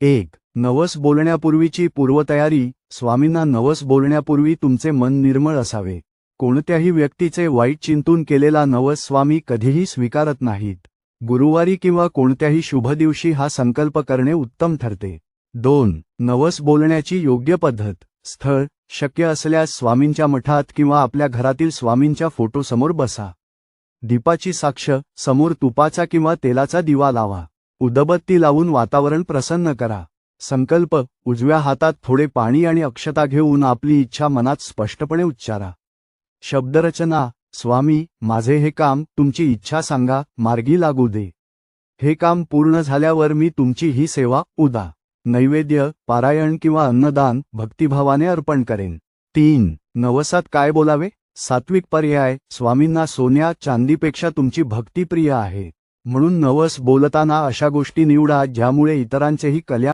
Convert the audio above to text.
1. नवस बोलण्यापूर्वीची पूर्वतयारी. स्वामींना नवस बोलण्यापूर्वी तुमचे मन निर्मळ असावे. कोणत्याही व्यक्तीचे वाईट चिंतून केलेला नवस स्वामी कधीही स्वीकारत नाहीत. गुरुवारी किंवा कोणत्याही शुभ दिवशी हा संकल्प करणे उत्तम ठरते. 2. नवस बोलण्याची योग्य पद्धत. स्थळ. शक्य असल्यास स्वामींच्या मठात किंवा आपल्या घरातील स्वामींच्या फोटोसमोर बसा. दीपाची साक्ष. समोर तुपाचा किंवा तेलाचा दिवा लावा. उदबत्ती लावून वातावरण प्रसन्न करा. संकल्प. उजव्या हातात थोडे पाणी आणि अक्षता घेऊन आपली इच्छा मनात स्पष्टपणे उच्चारा. शब्दरचना. स्वामी, माझे हे काम, तुमची इच्छा सांगा, मार्गी लागू दे. हे काम पूर्ण झाल्यावर मी तुमची ही सेवा, उदा, नैवेद्य, पारायण किंवा अन्नदान भक्तिभावाने अर्पण करेन. 3. नवसात काय बोलावे. सात्विक पर्याय. स्वामींना सोन्या चांदीपेक्षा तुमची भक्ती प्रिय आहे. म्हणून नवस बोलताना अशा गोष्टी निवडा ज्यामुळे इतरांचेही कल्याण